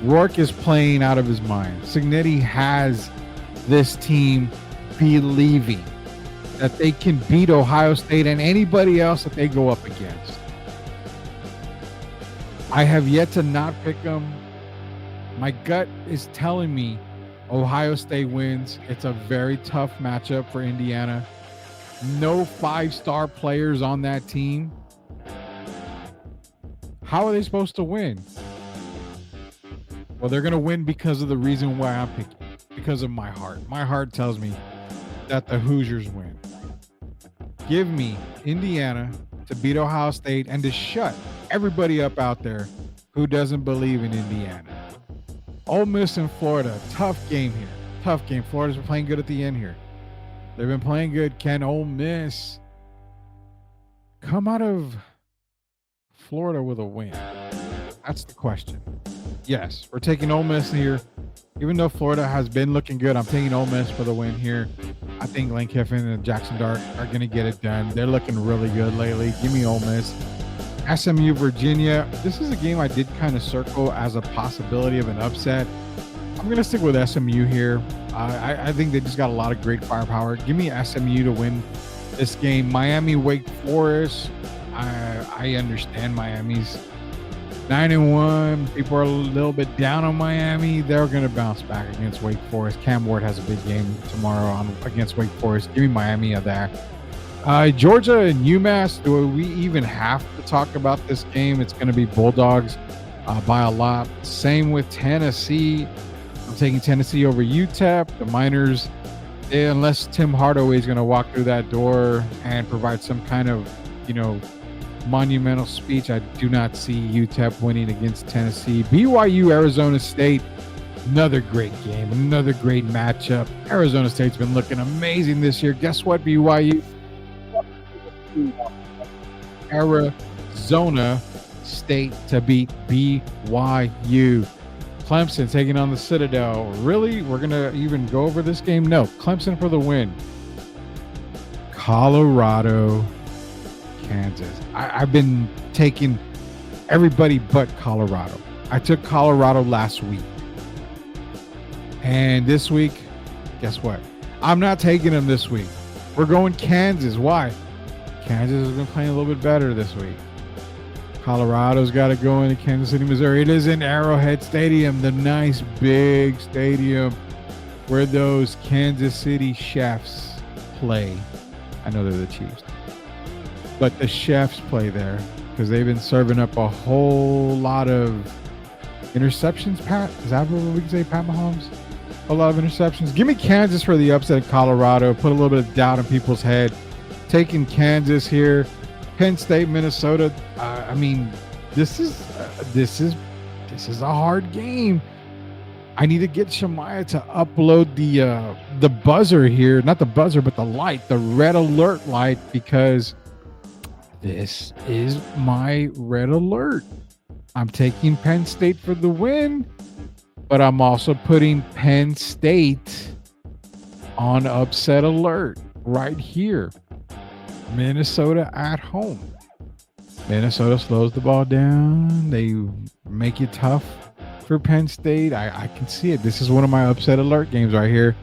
Rourke is playing out of his mind. Cignetti has this team believing that they can beat Ohio State and anybody else that they go up against. I have yet to not pick them. My gut is telling me Ohio State wins. It's a very tough matchup for Indiana. No 5-star players on that team. How are they supposed to win? Well, they're going to win because of the reason why I'm picking. Because of my heart. My heart tells me that the Hoosiers win. Give me Indiana to beat Ohio State and to shut everybody up out there who doesn't believe in Indiana. Ole Miss and Florida, tough game here. Tough game. Florida's been playing good at the end here. They've been playing good. Can Ole Miss come out of Florida with a win? That's the question. Yes, we're taking Ole Miss here. Even though Florida has been looking good, I'm taking Ole Miss for the win here. I think Lane Kiffin and Jackson Dart are going to get it done. They're looking really good lately. Give me Ole Miss. SMU, Virginia. This is a game I did kind of circle as a possibility of an upset. I'm going to stick with SMU here. I think they just got a lot of great firepower. Give me SMU to win this game. Miami, Wake Forest. I understand Miami's 9-1. People are a little bit down on Miami. They're going to bounce back against Wake Forest. Cam Ward has a big game tomorrow against Wake Forest. Give me Miami there. Georgia and UMass. Do we even have to talk about this game? It's going to be Bulldogs by a lot. Same with Tennessee. I'm taking Tennessee over UTEP. The Miners, unless Tim Hardaway is going to walk through that door and provide some kind of, monumental speech, I do not see UTEP winning against Tennessee. BYU, Arizona State, another great game, another great matchup. Arizona State's been looking amazing this year. Guess what, BYU? Arizona State to beat BYU. Clemson taking on the Citadel. Really? We're going to even go over this game? No. Clemson for the win. Colorado, Kansas. I've been taking everybody but Colorado. I took Colorado last week. And this week, guess what? I'm not taking them this week. We're going Kansas. Why? Kansas has been playing a little bit better this week. Colorado's got to go into Kansas City, Missouri. It is in Arrowhead Stadium, the nice big stadium where those Kansas City Chefs play. I know they're the Chiefs, but the Chefs play there because they've been serving up a whole lot of interceptions. Pat, is that what we can say? Pat Mahomes, a lot of interceptions. Give me Kansas for the upset in Colorado. Put a little bit of doubt in people's head. Taking Kansas here. Penn State, Minnesota. I mean, this is a hard game. I need to get Shemaya to upload the buzzer here, not the buzzer, but the light, the red alert light, because this is my red alert. I'm taking Penn State for the win, but I'm also putting Penn State on upset alert right here. Minnesota at home. Minnesota slows the ball down. They make it tough for Penn State. I can see it. This is one of my upset alert games right here.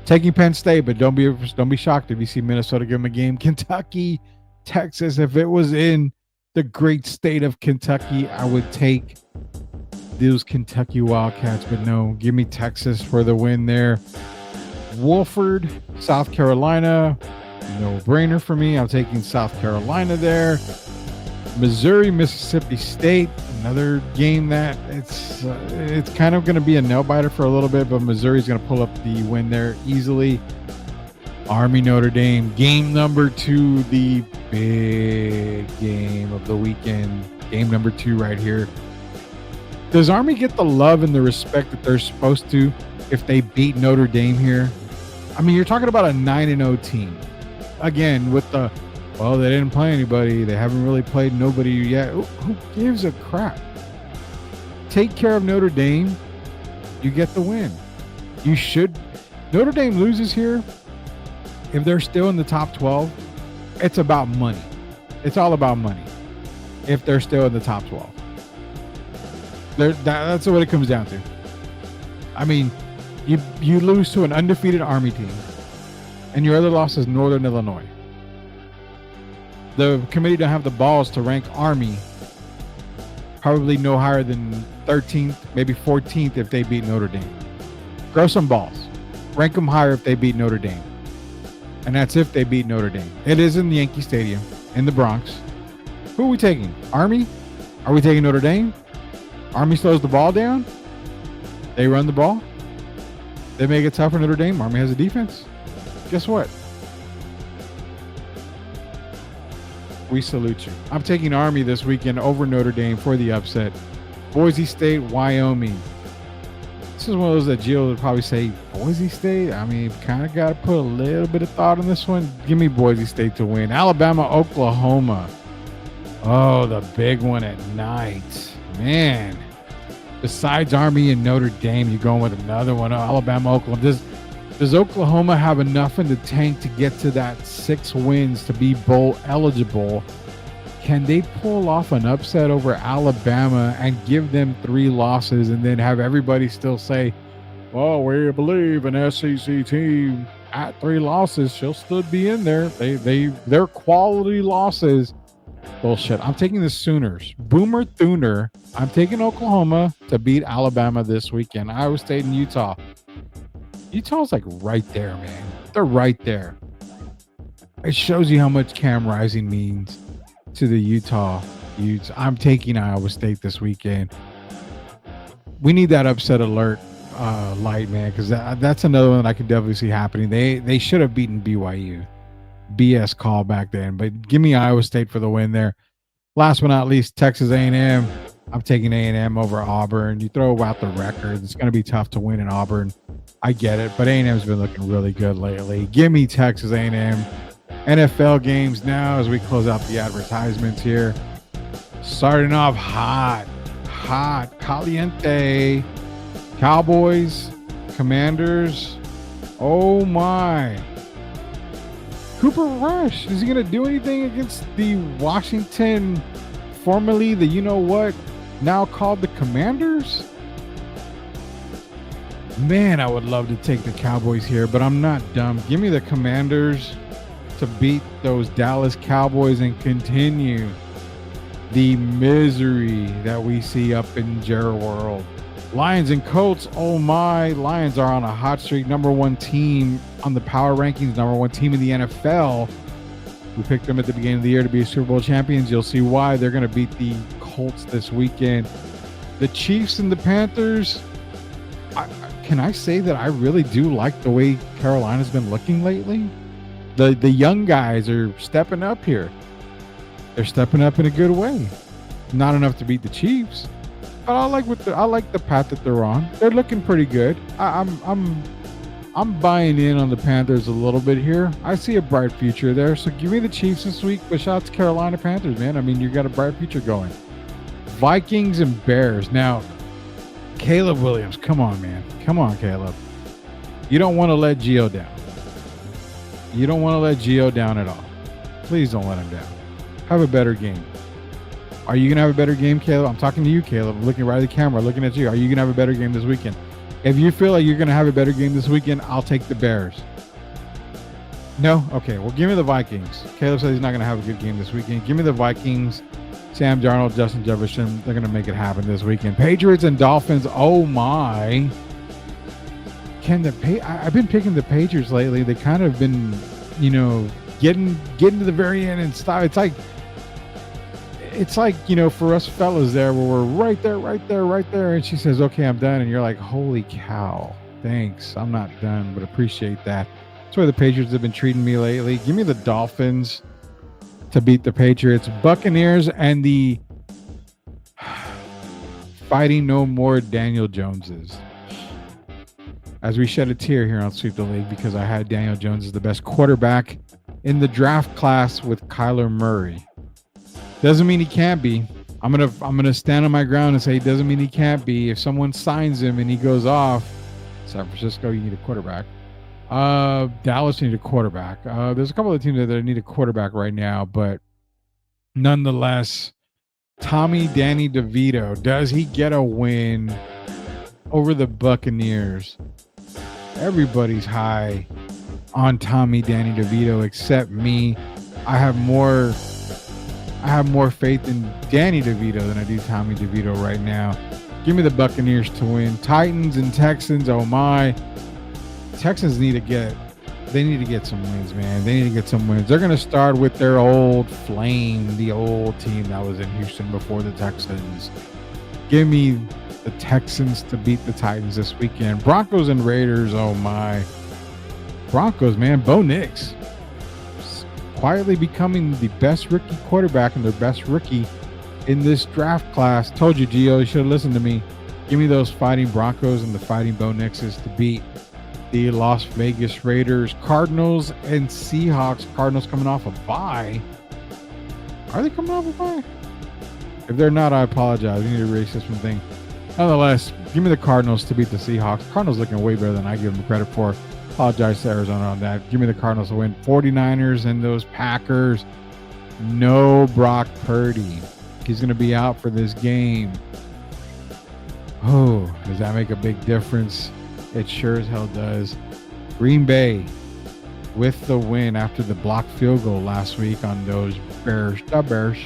Taking Penn State, but don't be shocked if you see Minnesota give them a game. Kentucky, Texas. If it was in the great state of Kentucky, I would take those Kentucky Wildcats, but no, give me Texas for the win there. Wofford, South Carolina. No brainer for me. I'm taking South Carolina there. Missouri, Mississippi State. Another game that it's kind of going to be a nail biter for a little bit, but Missouri's going to pull up the win there easily. Army, Notre Dame. Game number 2, the big game of the weekend. Game number 2 right here. Does Army get the love and the respect that they're supposed to if they beat Notre Dame here? I mean, you're talking about a 9-0 team. Again, with they didn't play anybody. They haven't really played nobody yet. Who gives a crap? Take care of Notre Dame. You get the win. You should. Notre Dame loses here. If they're still in the top 12, it's about money. It's all about money. If they're still in the top 12. That's what it comes down to. I mean, you lose to an undefeated Army team. And your other loss is Northern Illinois. The committee don't have the balls to rank Army probably no higher than 13th, maybe 14th if they beat Notre Dame. Grow some balls. Rank them higher if they beat Notre Dame. And that's if they beat Notre Dame. It is in Yankee Stadium in the Bronx. Who are we taking? Army? Are we taking Notre Dame? Army slows the ball down. They run the ball. They make it tough for Notre Dame. Army has a defense. Guess what? We salute you. I'm taking Army this weekend over Notre Dame for the upset. Boise State, Wyoming. This is one of those that Jill would probably say, Boise State? I mean, kind of got to put a little bit of thought on this one. Give me Boise State to win. Alabama, Oklahoma. Oh, the big one at night. Man. Besides Army and Notre Dame, you're going with another one. Alabama, Oklahoma. Does Oklahoma have enough in the tank to get to that 6 wins to be bowl eligible? Can they pull off an upset over Alabama and give them 3 losses and then have everybody still say, well, we believe an SEC team at 3 losses, she'll still be in there. They're quality losses. Bullshit. I'm taking the Sooners. Boomer Thooner. I'm taking Oklahoma to beat Alabama this weekend. Iowa State and Utah. Utah's like right there, man. They're right there. It shows you how much Cam Rising means to the Utah Utes. I'm taking Iowa State this weekend. We need that upset alert light, man, because that's another one I could definitely see happening. They should have beaten BYU. BS call back then, but give me Iowa State for the win there. Last but not least, Texas A&M. I'm taking A&M over Auburn. You throw out the records, it's going to be tough to win in Auburn. I get it, but A&M's been looking really good lately. Give me Texas A&M NFL games now as we close out the advertisements here. Starting off hot, caliente. Cowboys, Commanders. Oh my. Cooper Rush, is he going to do anything against the Washington, formerly the you-know-what, now called the Commanders? Man, I would love to take the Cowboys here, but I'm not dumb. Give me the Commanders to beat those Dallas Cowboys and continue the misery that we see up in Jerry World. Lions and Colts, oh my. Lions are on a hot streak. Number one team on the power rankings, number one team in the NFL. We picked them at the beginning of the year to be Super Bowl champions. You'll see why. They're going to beat the Colts this weekend. The Chiefs and the Panthers, can I say that I really do like the way Carolina's been looking lately? The young guys are stepping up here. They're stepping up in a good way. Not enough to beat the Chiefs, but I like the path that they're on. They're looking pretty good. I'm buying in on the Panthers a little bit here. I see a bright future there. So give me the Chiefs this week, but shout out to Carolina Panthers, man. I mean, you got a bright future going. Vikings and Bears. Now, Caleb Williams, come on, man. Come on, Caleb. You don't want to let Gio down. You don't want to let Gio down at all. Please don't let him down. Have a better game. Are you going to have a better game, Caleb? I'm talking to you, Caleb. I'm looking right at the camera, looking at you. Are you going to have a better game this weekend? If you feel like you're going to have a better game this weekend, I'll take the Bears. No? Okay, well, give me the Vikings. Caleb says he's not going to have a good game this weekend. Give me the Vikings. Sam Darnold, Justin Jefferson, they're going to make it happen this weekend. Patriots and Dolphins, oh my. I've been picking the Patriots lately. They kind of been, getting to the very end and stop. It's like, for us fellas there where we're right there. And she says, okay, I'm done. And you're like, holy cow. Thanks. I'm not done, but appreciate that. That's why the Patriots have been treating me lately. Give me the Dolphins to beat the Patriots. Buccaneers and the fighting no more Daniel Joneses. As we shed a tear here on Sweep the League because I had Daniel Jones as the best quarterback in the draft class with Kyler Murray. Doesn't mean he can't be. I'm gonna stand on my ground and say it doesn't mean he can't be. If someone signs him and he goes off, San Francisco, you need a quarterback. Dallas need a quarterback. There's a couple of teams that need a quarterback right now, but nonetheless, Danny DeVito, does he get a win over the Buccaneers? Everybody's high on Danny DeVito except me. I have more faith in Danny DeVito than I do Tommy DeVito right now. Give me the Buccaneers to win. Titans and Texans, oh my. Texans need to get some wins, man. They need to get some wins. They're going to start with their old flame, the old team that was in Houston before the Texans. Give me the Texans to beat the Titans this weekend. Broncos and Raiders, oh my. Broncos, man. Bo Nix quietly becoming the best rookie quarterback and their best rookie in this draft class. Told you, Gio, you should have listened to me. Give me those fighting Broncos and the fighting Bo Nixes to beat the Las Vegas Raiders. Cardinals and Seahawks. Cardinals coming off a bye. Are they coming off a bye? If they're not, I apologize. We need to erase this one thing. Nonetheless, give me the Cardinals to beat the Seahawks. Cardinals looking way better than I give them credit for. Apologize to Arizona on that. Give me the Cardinals to win. 49ers and those Packers. No Brock Purdy. He's going to be out for this game. Oh, does that make a big difference? It sure as hell does. Green Bay with the win after the blocked field goal last week on those Bears. The Bears.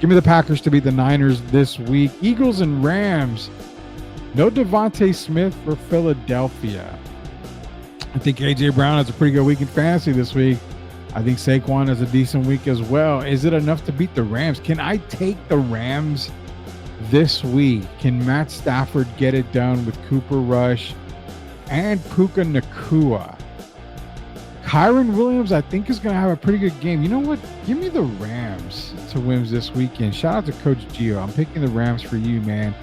Give me the Packers to beat the Niners this week. Eagles and Rams. No Devontae Smith for Philadelphia. I think A.J. Brown has a pretty good week in fantasy this week. I think Saquon has a decent week as well. Is it enough to beat the Rams? Can I take the Rams this week? Can Matt Stafford get it done with Cooper Rush and Puka Nacua? Kyron Williams, I think, is going to have a pretty good game. You know what? Give me the Rams to win this weekend. Shout out to Coach Gio. I'm picking the Rams for you, man.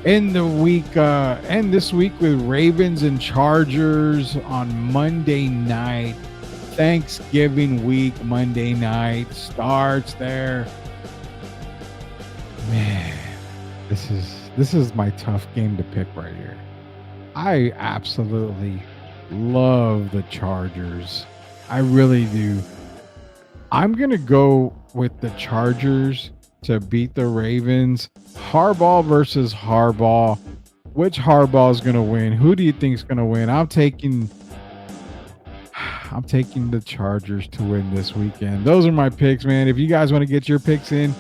In the week, and this week with Ravens and Chargers on Monday night Thanksgiving week, Monday night starts there. Man, this is my tough game to pick right here. I absolutely love the Chargers. I really do. I'm going to go with the Chargers to beat the Ravens. Harbaugh versus Harbaugh. Which Harbaugh is going to win? Who do you think is going to win? I'm taking the Chargers to win this weekend. Those are my picks, man. If you guys want to get your picks in,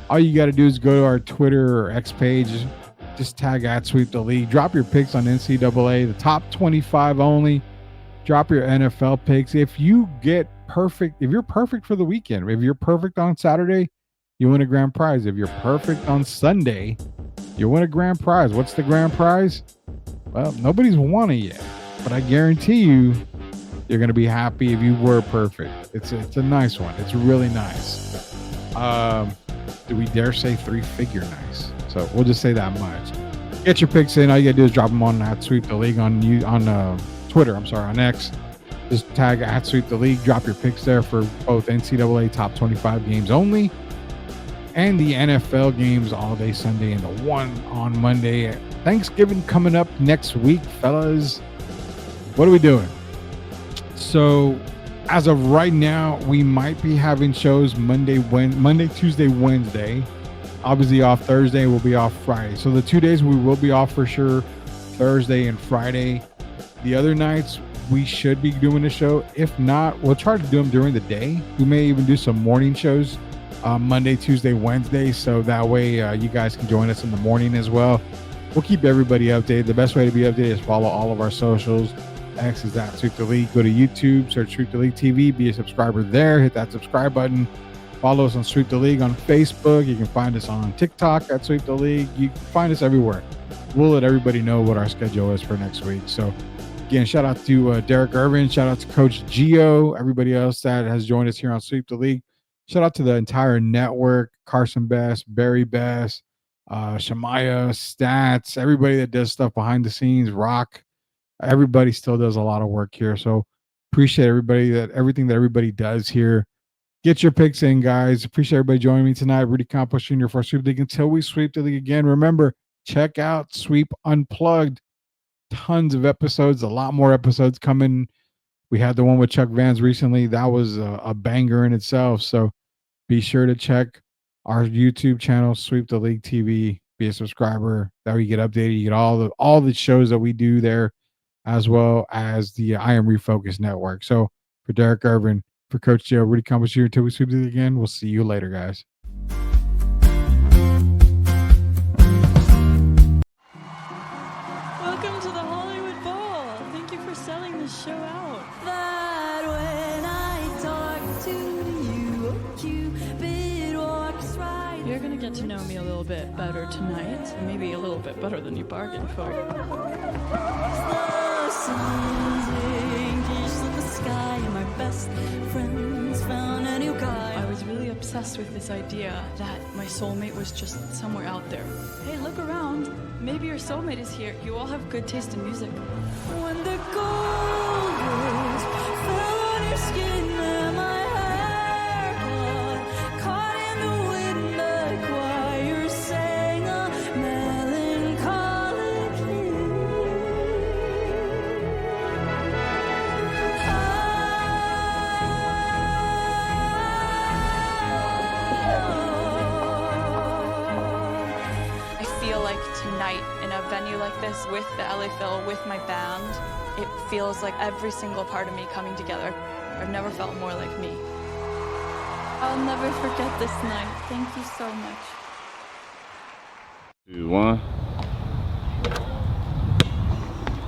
all you got to do is go to our Twitter or X page. Just tag at Sweep the League. Drop your picks on NCAA, the top 25 only. Drop your NFL picks. If you're perfect for the weekend, if you're perfect on Saturday, you win a grand prize. If you're perfect on Sunday, you win a grand prize. What's the grand prize? Well, nobody's won it yet, but I guarantee you're going to be happy if you were perfect. It's a nice one. It's really nice. Do we dare say 3-figure nice? So we'll just say that much. Get your picks in. All you got to do is drop them on at Sweep the League on Twitter. On X. Just tag at Sweep the League. Drop your picks there for both NCAA top 25 games only and the NFL games all day Sunday and the one on Monday. Thanksgiving coming up next week, fellas. What are we doing? So as of right now, we might be having shows Monday, Tuesday, Wednesday. Obviously off Thursday, we'll be off Friday. So the 2 days we will be off for sure, Thursday and Friday. The other nights we should be doing a show. If not, we'll try to do them during the day. We may even do some morning shows Monday, Tuesday, Wednesday. So that way you guys can join us in the morning as well. We'll keep everybody updated. The best way to be updated is follow all of our socials. X is at Sweep the League. Go to YouTube, search Sweep the League TV, be a subscriber there. Hit that subscribe button. Follow us on Sweep the League on Facebook. You can find us on TikTok at Sweep the League. You can find us everywhere. We'll let everybody know what our schedule is for next week. So again, shout out to Derek Irvin. Shout out to Coach Gio. Everybody else that has joined us here on Sweep the League. Shout out to the entire network. Carson Best, Barry Best, Shemaya, Stats, everybody that does stuff behind the scenes, Rock. Everybody still does a lot of work here. So appreciate everything that everybody does here. Get your picks in, guys. Appreciate everybody joining me tonight. Rudy Campos Jr. for Sweep League. Until we sweep the league again, remember, check out Sweep Unplugged. Tons of episodes, a lot more episodes coming. We had the one with Chuck Vans recently. That was a banger in itself. So be sure to check our YouTube channel, Sweep the League TV. Be a subscriber. That way you get updated. You get all the shows that we do there, as well as the I Am Refocused Network. So for Derek Irvin, for Coach Joe, Rudy Campos here until we sweep it again. We'll see you later, guys.
Welcome to the Hollywood Bowl. Thank you for selling this show out.
That when I talk to you, Cupid walks right.
You're gonna get to know me a little bit better tonight. Maybe a little bit better than you bargained for.
The sun's engaged in the sky, and my best friends found a new guy.
I was really obsessed with this idea that my soulmate was just somewhere out there. Hey, look around. Maybe your soulmate is here. You all have good taste in music.
When the gold rays fell on your skin and my hair caught in the wind, the choir sang a melancholic hymn.
I feel like tonight in a venue like this with the LA Phil, with my band, it feels like every single part of me coming together. I've never felt more like me. I'll never forget this night. Thank you so much.
2, 1.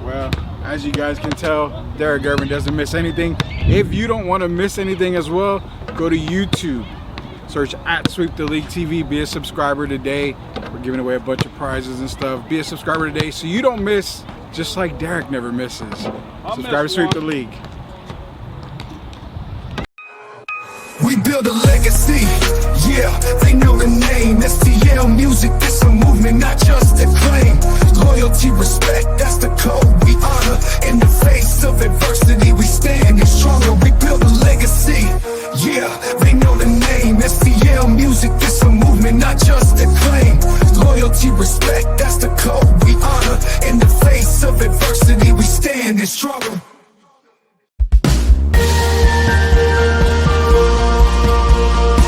Well, as you guys can tell, Derek Irvin doesn't miss anything. If you don't want to miss anything as well, go to YouTube. Search at Sweep the League TV. Be a subscriber today. We're giving away a bunch of prizes and stuff. Be a subscriber today so you don't miss, just like Derek never misses. Subscribe to Sweep the League.
We build a legacy, yeah, they know the name. STL music, it's a movement, not just a claim. Loyalty, respect, that's the code we honor. In the face of adversity, we stand stronger. We build a respect, that's the code we honor. In the face of adversity, we stand and struggle.